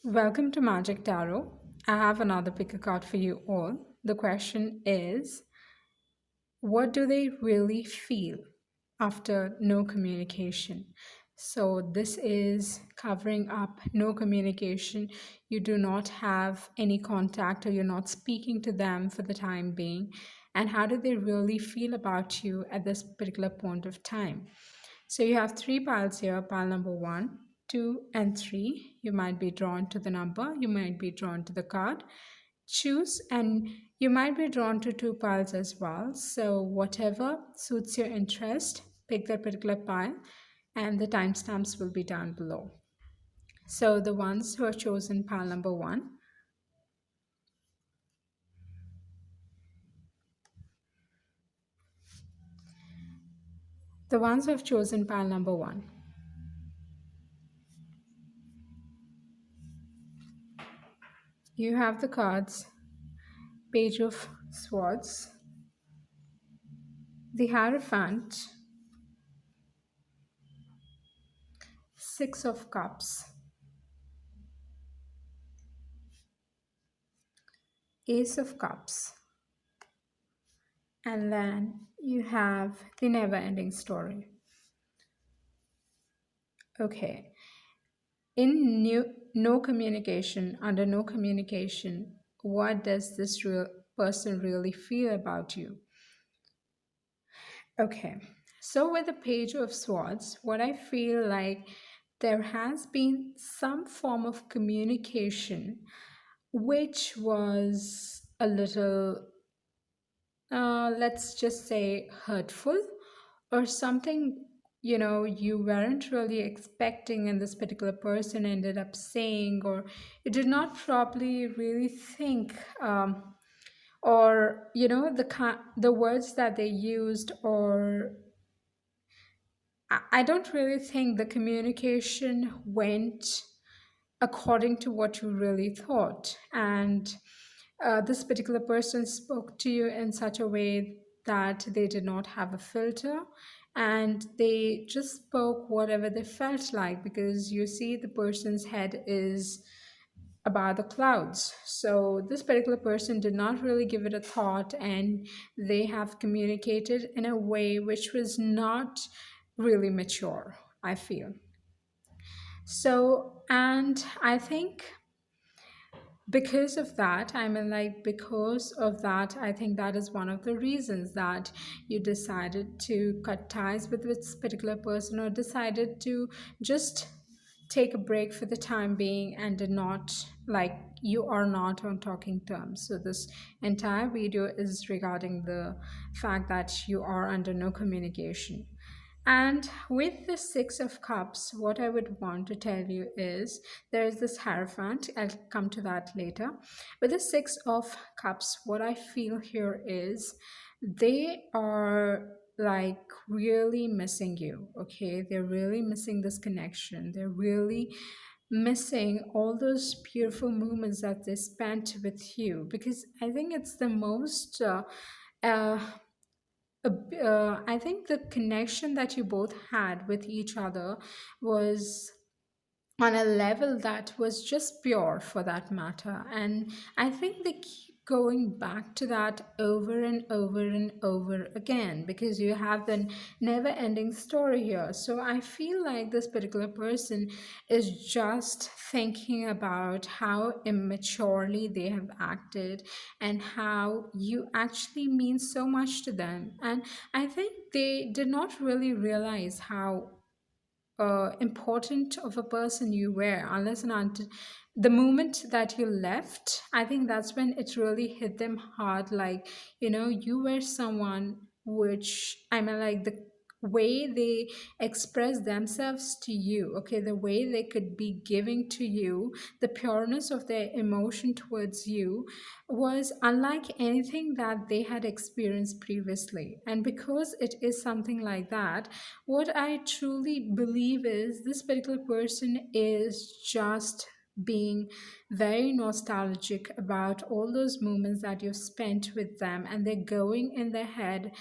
Welcome to Magic Tarot. I have another pick a card for you all. The question is, what do they really feel after no communication? So, this is covering up no communication. You do not have any contact or you're not speaking to them for the time being. And how do they really feel about you at this particular point of time? So, you have three piles here, pile number one, two, and three. You might be drawn to the number, you might be drawn to the card. Choose, and you might be drawn to two piles as well. So, whatever suits your interest, pick that particular pile, and the timestamps will be down below. So, the ones who have chosen pile number one, the ones who have chosen pile number one, you have the cards Page of Swords, the Hierophant, Six of Cups, Ace of Cups, and then you have the never ending story. Okay, no communication, under no communication, what does this real person really feel about you? Okay, so with the Page of Swords, what I feel like there has been some form of communication which was a little let's just say hurtful, or something you weren't really expecting and this particular person ended up saying, or you did not properly really think, or the words that they used, or I don't really think the communication went according to what you really thought. And this particular person spoke to you in such a way that they did not have a filter, and they just spoke whatever they felt like, because you see the person's head is about the clouds. So this particular person did not really give it a thought, and they have communicated in a way which was not really mature, I feel. So, and I think because of that, I think that is one of the reasons that you decided to cut ties with this particular person, or decided to just take a break for the time being, and did not, like, you are not on talking terms. So this entire video is regarding the fact that you are under no communication. And with the Six of Cups, what I would want to tell you is there is this Hierophant. I'll come to that later. With the Six of Cups, what I feel here is they are like really missing you. Okay, they're really missing this connection. They're really missing all those beautiful moments that they spent with you, because I think it's the most uh, I think the connection that you both had with each other was on a level that was just pure, for that matter. And I think they keep going back to that over and over and over again, because you have the never ending story here. So I feel like this particular person is just thinking about how immaturely they have acted, and how you actually mean so much to them. And I think they did not really realize how important of a person you were, unless and until the moment that you left. I think that's when it really hit them hard, like, you were someone which, I mean, like, the way they express themselves to you, okay, the way they could be giving to you, the pureness of their emotion towards you was unlike anything that they had experienced previously. And because it is something like that, what I truly believe is this particular person is just being very nostalgic about all those moments that you've spent with them, and they're going in their head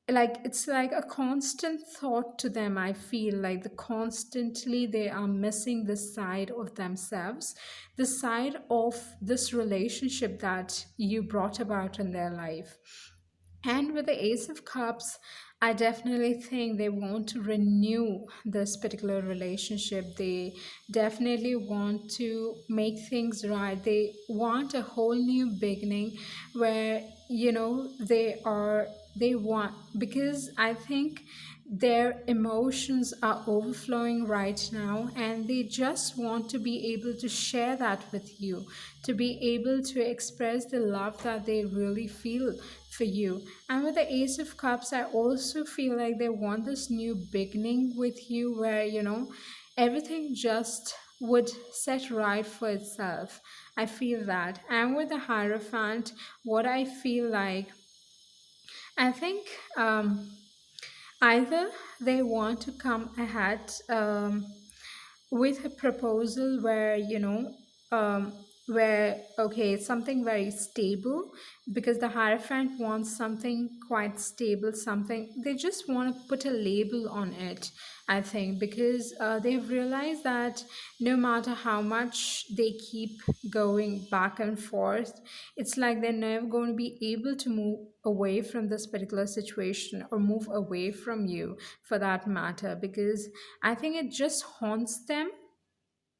like it's like a constant thought to them. I feel like constantly they are missing this side of themselves, the side of this relationship that you brought about in their life. And with the Ace of Cups, I definitely think they want to renew this particular relationship. They definitely want to make things right. They want a whole new beginning where, they want, because I think their emotions are overflowing right now, and they just want to be able to share that with you, to be able to express the love that they really feel for you. And with the Ace of Cups, I also feel like they want this new beginning with you where, everything just would set right for itself. I feel that. And with the Hierophant, what I feel like, I think either they want to come ahead with a proposal where, where, okay, it's something very stable, because the Hierophant wants something quite stable, something they just want to put a label on it. I think because they've realized that no matter how much they keep going back and forth, it's like they're never going to be able to move away from this particular situation, or move away from you for that matter, because I think it just haunts them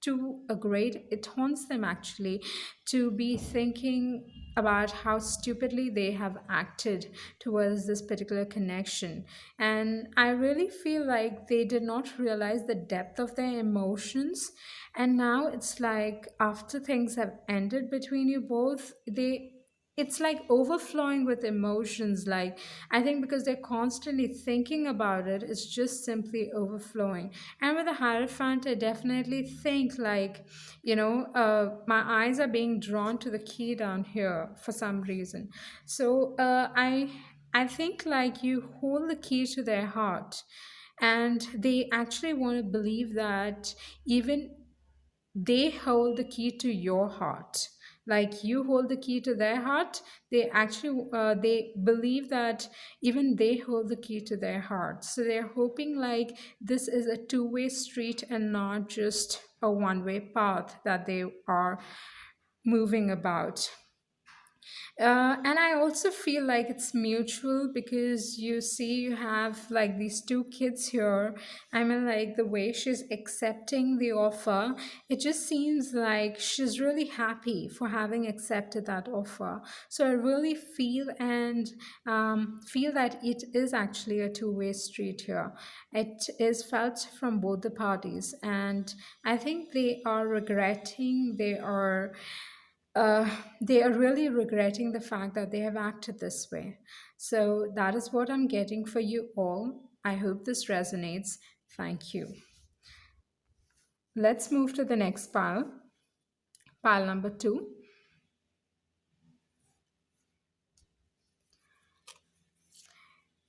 to a grade. It haunts them actually to be thinking about how stupidly they have acted towards this particular connection. And I really feel like they did not realize the depth of their emotions. And now it's like after things have ended between you both, it's like overflowing with emotions. Like, I think because they're constantly thinking about it, it's just simply overflowing. And with the Hierophant, I definitely think like, my eyes are being drawn to the key down here for some reason. So I think like you hold the key to their heart, and they actually want to believe that even they hold the key to your heart, like you hold the key to their heart. They actually they believe that even they hold the key to their heart, so they're hoping like this is a two-way street and not just a one-way path that they are moving about. And I also feel like it's mutual, because you see, you have like these two kids here. I mean, like the way she's accepting the offer, it just seems like she's really happy for having accepted that offer. So I really feel and feel that it is actually a two-way street here. It is felt from both the parties, and I think they are regretting, uh, they are really regretting the fact that they have acted this way. So that is what I'm getting for you all. I hope this resonates. Thank you. Let's move to the next pile, pile number two.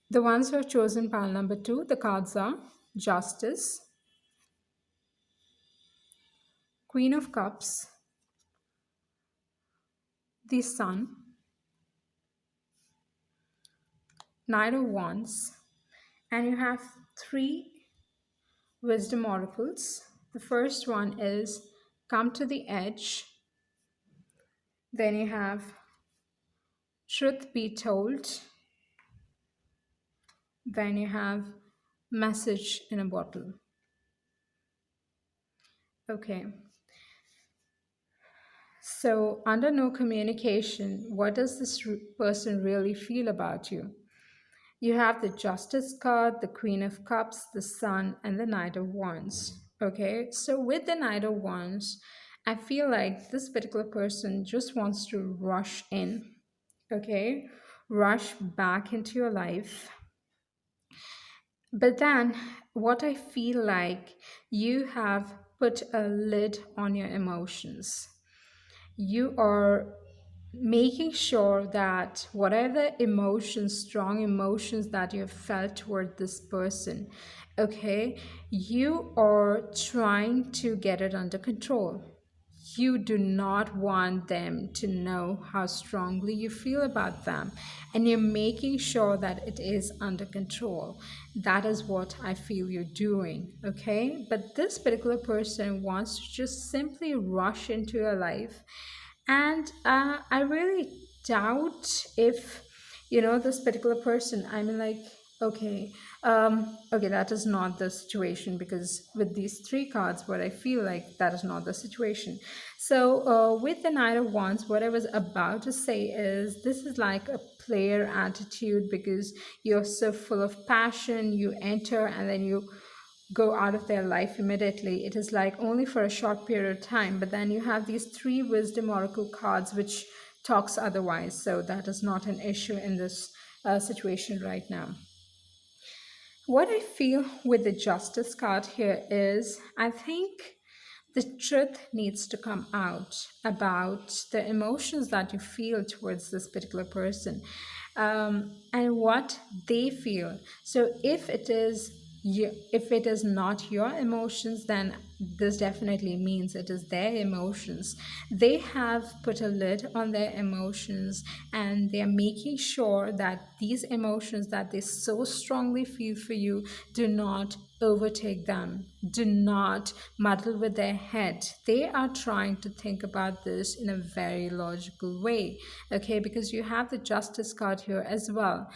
The ones who have chosen pile number two, the cards are Justice, Queen of Cups, the Sun, Knight of Wands, and you have three wisdom oracles. The first one is Come to the Edge. Then you have Truth Be Told. Then you have Message in a Bottle. Okay, so under no communication, what does this person really feel about you? You have the Justice card, the Queen of Cups, the Sun, and the Knight of Wands. Okay, so with the Knight of Wands, I feel like this particular person just wants to rush in, okay, rush back into your life. But then, what I feel like, you have put a lid on your emotions. You are making sure that whatever emotions, strong emotions that you have felt toward this person, okay, you are trying to get it under control. you do not want them to know how strongly you feel about them, and you're making sure that it is under control. That is what I feel you're doing, okay? But this particular person wants to just simply rush into your life, and I really doubt if, this particular person, I mean, like, okay, okay, that is not the situation, because with these three cards, what I feel like that is not the situation. So, with the Knight of Wands, what I was about to say is this is like a player attitude, because you're so full of passion, you enter and then you go out of their life immediately. It is like only for a short period of time, but then you have these three wisdom oracle cards which talks otherwise. So that is not an issue in this situation right now. What I feel with the justice card here is I think the truth needs to come out about the emotions that you feel towards this particular person, and what they feel. So if it is not your emotions, then this definitely means it is their emotions. They have put a lid on their emotions, and they're making sure that these emotions that they so strongly feel for you do not overtake them, do not muddle with their head. They are trying to think about this in a very logical way, okay? Because you have the justice card here as well.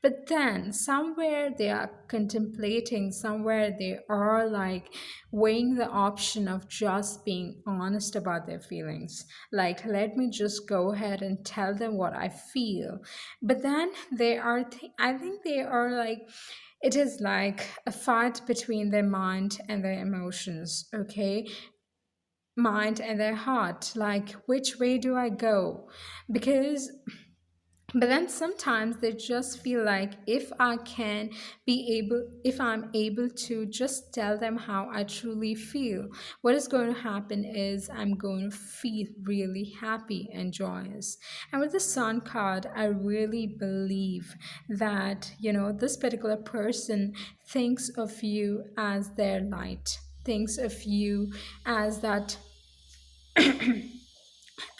But then somewhere they are contemplating, somewhere they are like weighing the option of just being honest about their feelings. Like, let me just go ahead and tell them what I feel. But then I think they are like, it is like a fight between their mind and their emotions, okay? Mind and their heart. Like, which way do I go? Because but then sometimes they just feel like if I'm able to just tell them how I truly feel, what is going to happen is I'm going to feel really happy and joyous. And with the Sun card, I really believe that, this particular person thinks of you as their light, thinks of you as that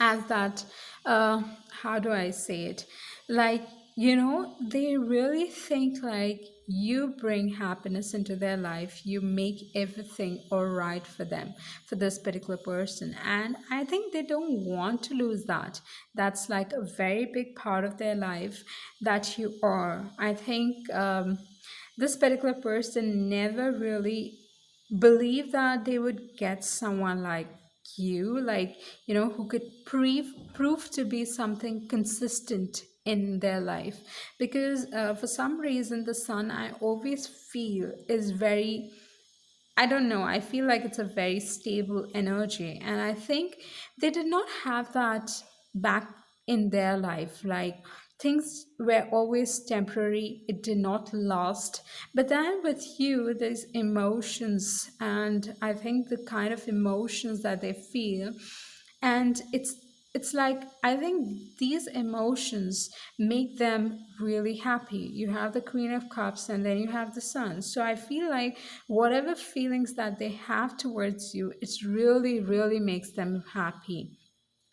as that uh how do I say it, like, they really think like you bring happiness into their life, you make everything all right for them, for this particular person, and I think they don't want to lose that. That's like a very big part of their life that you are. I think this particular person never really believed that they would get someone like you, like, who could prove to be something consistent in their life. Because for some reason, the Sun, I always feel, is very, I don't know. I feel like it's a very stable energy. And I think they did not have that back in their life. Like, things were always temporary, it did not last. But then with you, there's emotions. And I think the kind of emotions that they feel, and it's like, I think these emotions make them really happy. You have the Queen of Cups and then you have the Sun. So I feel like whatever feelings that they have towards you, it really really makes them happy.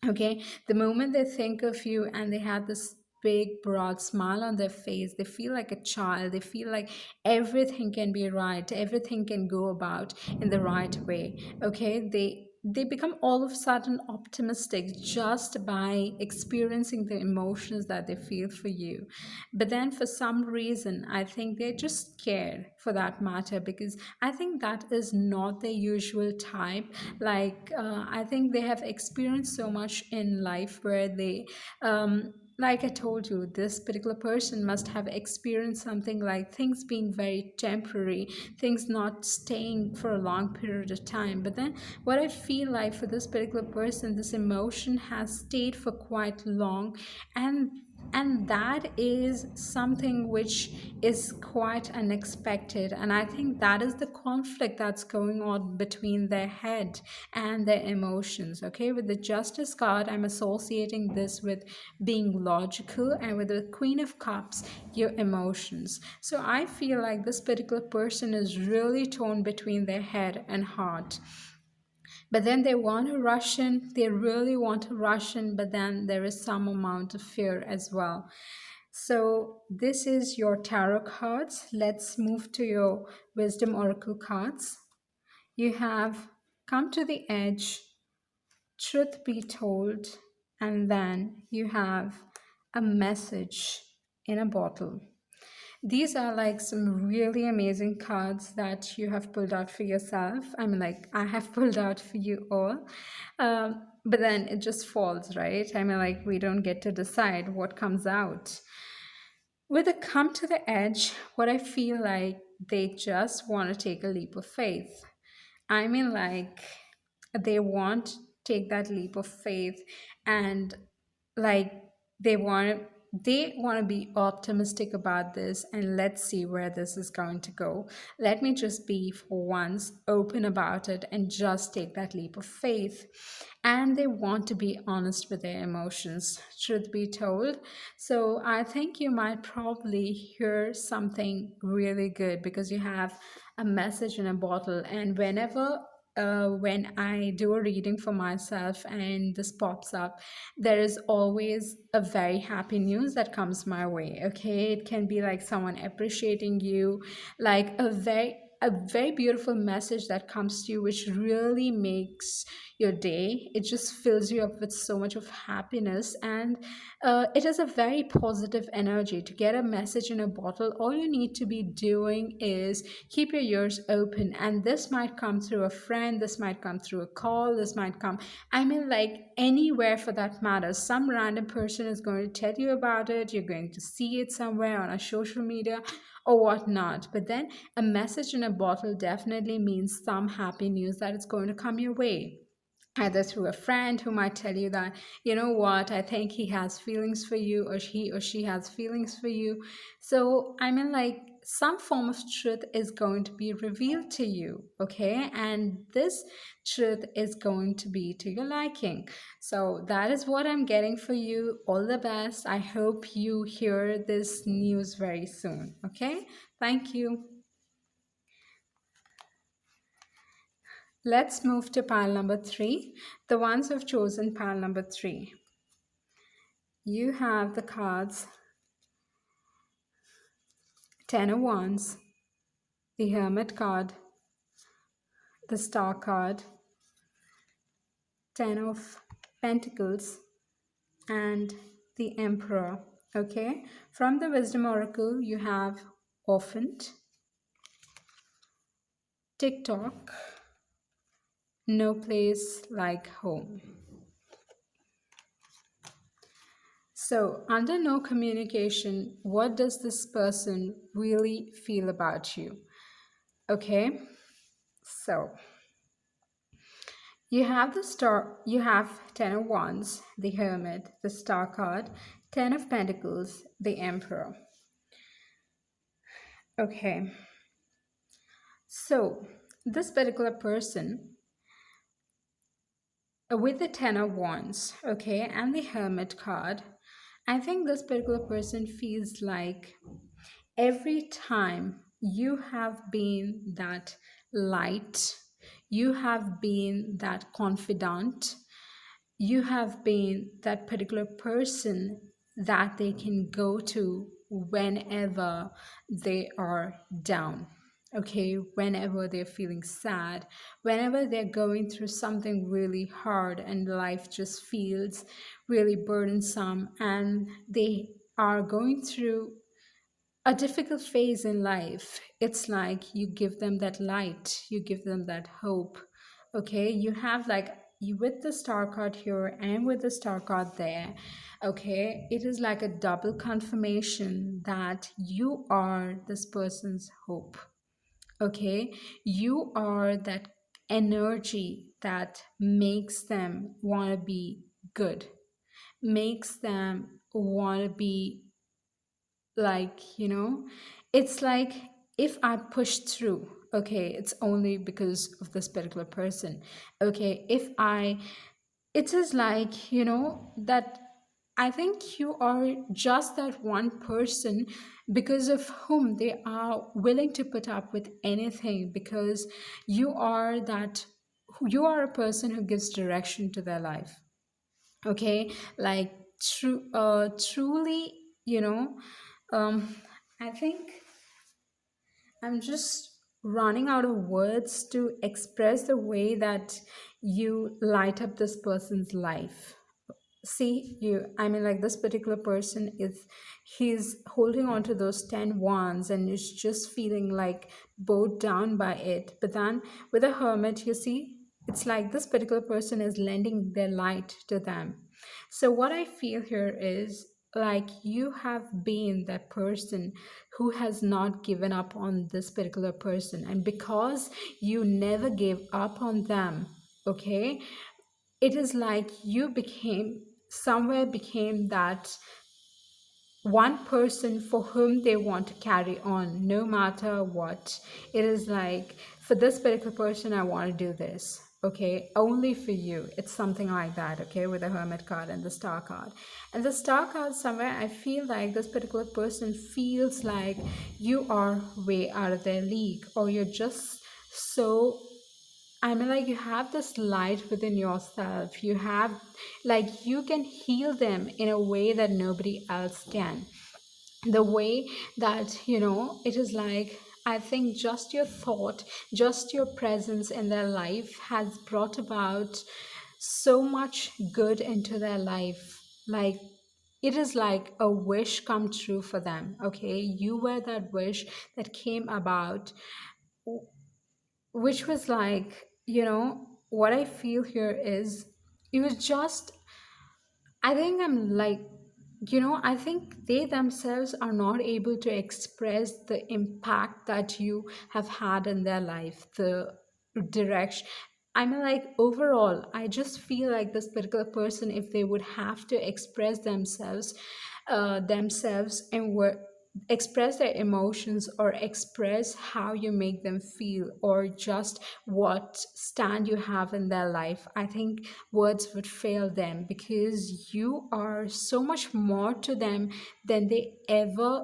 Okay, the moment they think of you and they have this big broad smile on their face, they feel like a child, they feel like everything can be right, everything can go about in the right way. Okay, they become all of a sudden optimistic just by experiencing the emotions that they feel for you. But then for some reason, I think they're just scared for that matter, because I think that is not their usual type. Like, I think they have experienced so much in life where they, like I told you, this particular person must have experienced something like things being very temporary, things not staying for a long period of time. But then, what I feel like for this particular person, this emotion has stayed for quite long, and that is something which is quite unexpected. And I think that is the conflict that's going on between their head and their emotions. Okay, with the Justice card, I'm associating this with being logical, and with the Queen of Cups, your emotions. So I feel like this particular person is really torn between their head and heart. But then they want to rush in, they really want to rush in, but then there is some amount of fear as well. So, this is your tarot cards. Let's move to your wisdom oracle cards. You have come to the edge, truth be told, and then you have a message in a bottle. These are like some really amazing cards that you have pulled out for yourself. I mean, like, I have pulled out for you all. But then it just falls, right? I mean, like, we don't get to decide what comes out. With a come to the edge, what I feel like they just want to take a leap of faith. I mean, like, they want to take that leap of faith, and like they want to be optimistic about this, and let's see where this is going to go. Let me just be for once open about it and just take that leap of faith. And they want to be honest with their emotions, truth be told. So I think you might probably hear something really good because you have a message in a bottle. And when I do a reading for myself and this pops up, there is always a very happy news that comes my way. Okay, it can be like someone appreciating you, like a very beautiful message that comes to you, which really makes your day. It just fills you up with so much of happiness, and it is a very positive energy. To get a message in a bottle, all you need to be doing is keep your ears open, and this might come through a friend, this might come through a call, this might come, I mean, like anywhere for that matter. Some random person is going to tell you about it, you're going to see it somewhere on a social media or whatnot. But then a message in a bottle definitely means some happy news that it's going to come your way, either through a friend who might tell you that, you know what, I think he has feelings for you, or he or she has feelings for you. So I mean, like, some form of truth is going to be revealed to you, okay, and this truth is going to be to your liking. So that is what I'm getting for you. All the best. I hope you hear this news very soon. Okay, thank you. Let's move to pile number 3. The ones who've chosen pile number 3. You have the cards Ten of Wands, the Hermit card, the Star card, Ten of Pentacles, and the Emperor. Okay, from the Wisdom Oracle, you have Orphaned, TikTok, No Place Like Home. So, under no communication, what does this person really feel about you? Okay, so you have the star, you have Ten of Wands, the Hermit, the Star card, Ten of Pentacles, the Emperor. Okay, so this particular person with the Ten of Wands, okay, and the Hermit card, I think this particular person feels like every time you have been that light, you have been that confidant, you have been that particular person that they can go to whenever they are down. Okay, whenever they're feeling sad, whenever they're going through something really hard and life just feels really burdensome, and they are going through a difficult phase in life, it's like you give them that light, you give them that hope. Okay, you have like, you with the Star card here and with the Star card there. Okay, it is like a double confirmation that you are this person's hope. Okay, you are that energy that makes them want to be good, makes them want to be like, it's like, if I push through, okay, it's only because of this particular person. Okay, if I it is like, that I think you are just that one person because of whom they are willing to put up with anything, because you are that you are a person who gives direction to their life. Okay, like truly, you know, um, I think I'm just running out of words to express the way that you light up this person's life. See, you, I mean, like this particular person is, he's holding on to those 10 wands and is just feeling like bowed down by it. But then with a hermit, you see, it's like this particular person is lending their light to them. So what I feel here is like you have been that person who has not given up on this particular person, and because you never gave up on them, okay, it is like you became, somewhere became that one person for whom they want to carry on no matter what. It is like, for this particular person I want to do this, okay, only for you. It's something like that, okay, with the hermit card and the star card. And the star card, somewhere I feel like this particular person feels like you are way out of their league, or you're just so, I mean, like you have this light within yourself. You have, like, you can heal them in a way that nobody else can. The way that, it is like, I think just your thought, just your presence in their life has brought about so much good into their life. Like, it is like a wish come true for them. Okay, you were that wish that came about, which was like, what I feel here is, it was just, I think I'm like, I think they themselves are not able to express the impact that you have had in their life, the direction. I mean, like, overall, I just feel like this particular person, if they would have to express themselves and express their emotions, or express how you make them feel, or just what stand you have in their life, I think words would fail them, because you are so much more to them than they ever.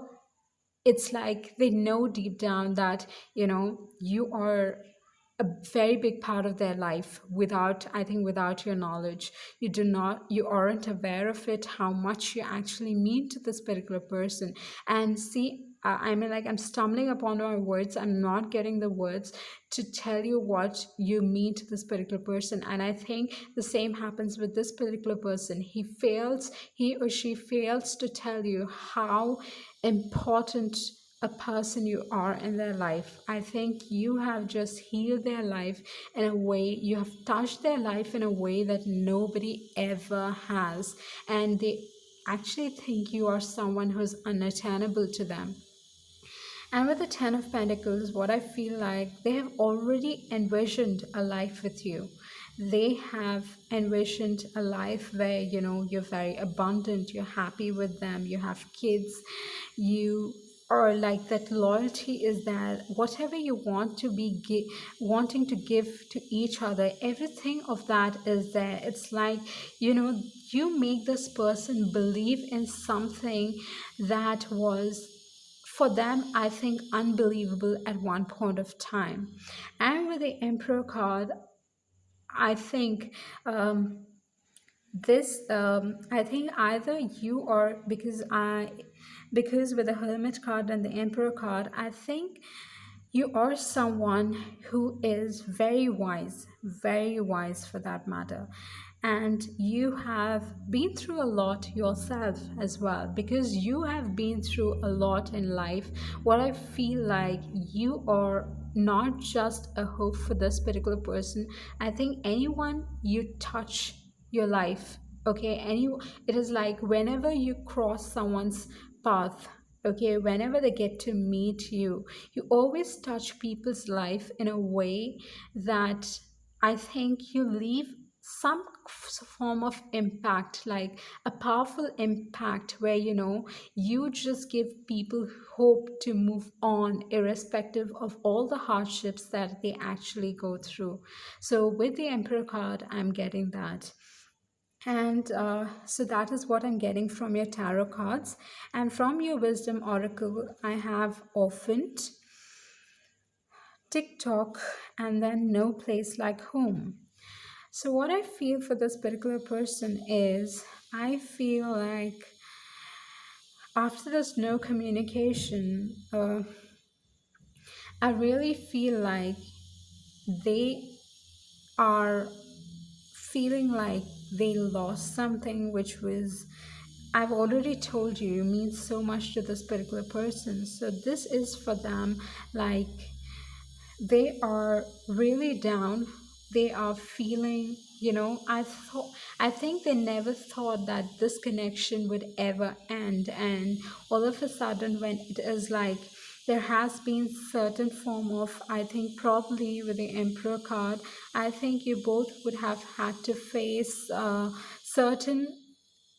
It's like they know deep down that, you are a very big part of their life, without, I think, without your knowledge. You aren't aware of it, how much you actually mean to this particular person. And see, I mean, like, I'm stumbling upon my words. I'm not getting the words to tell you what you mean to this particular person. And I think the same happens with this particular person. He or she fails to tell you how important a person you are in their life. I think you have just healed their life in a way, you have touched their life in a way that nobody ever has. And they actually think you are someone who's unattainable to them. And with the Ten of Pentacles, what I feel like, they have already envisioned a life with you. They have envisioned a life where, you're very abundant, you're happy with them, you have kids, you are like, that loyalty is there. Whatever you want to be wanting to give to each other, everything of that is there. It's like, you make this person believe in something that was, for them, I think, unbelievable at one point of time. And with the Emperor card, I think, I think either you, or because with the Hermit card and the Emperor card, I think you are someone who is very wise for that matter. And you have been through a lot yourself as well, because you have been through a lot in life. What I feel like, you are not just a hope for this particular person. I think anyone you touch your life, okay, it is like, whenever you cross someone's path, okay, whenever they get to meet you, you always touch people's life in a way that, I think, you leave some form of impact, like a powerful impact, where, you just give people hope to move on, irrespective of all the hardships that they actually go through. So with the Emperor card, I'm getting that. And so that is what I'm getting from your tarot cards. And from your wisdom oracle, I have orphaned, TikTok, and then no place like home. So what I feel for this particular person is, I feel like after this no communication, I really feel like they are feeling like they lost something which was, I've already told you, means so much to this particular person. So this is for them like they are really down. They are feeling, I think they never thought that this connection would ever end. And all of a sudden, when it is like there has been certain form of, I think probably with the Emperor card, I think you both would have had to face certain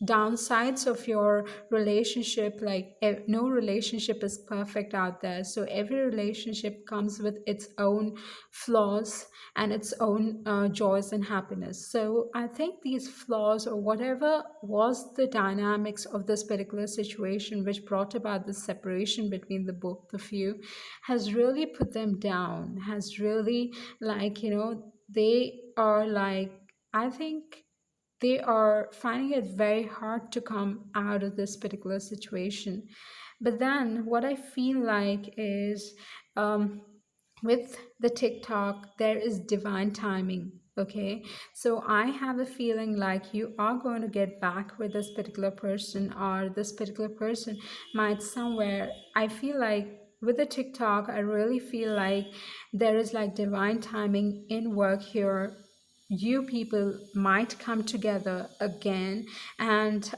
downsides of your relationship. Like no relationship is perfect out there, so every relationship comes with its own flaws and its own joys and happiness. So I think these flaws, or whatever was the dynamics of this particular situation which brought about the separation between the both of you, has really put them down, has really, like, they are like, I think they are finding it very hard to come out of this particular situation. But then what I feel like is, um, with the TikTok, there is divine timing. Okay, so I have a feeling like you are going to get back with this particular person, or this particular person might somewhere. I feel like with the TikTok, I really feel like there is like divine timing in work here. You people might come together again, and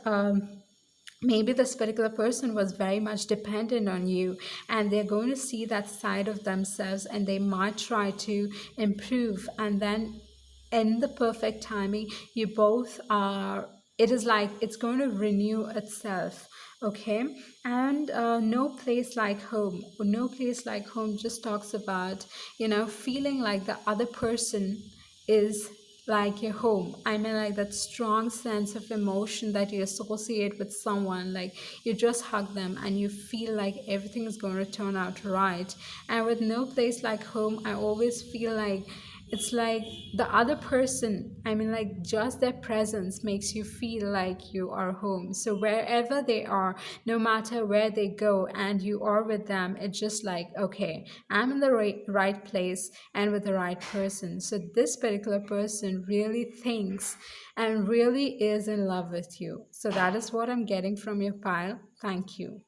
maybe this particular person was very much dependent on you, and they're going to see that side of themselves, and they might try to improve. And then in the perfect timing, you both are, it is like it's going to renew itself. Okay. And no place like home. No place like home just talks about, feeling like the other person is like your home. I mean, like that strong sense of emotion that you associate with someone. Like you just hug them and you feel like everything is going to turn out right. And with no place like home, I always feel like it's like the other person, I mean, like just their presence makes you feel like you are home. So wherever they are, no matter where they go and you are with them, it's just like, okay, I'm in the right place and with the right person. So this particular person really thinks and really is in love with you. So that is what I'm getting from your pile. Thank you.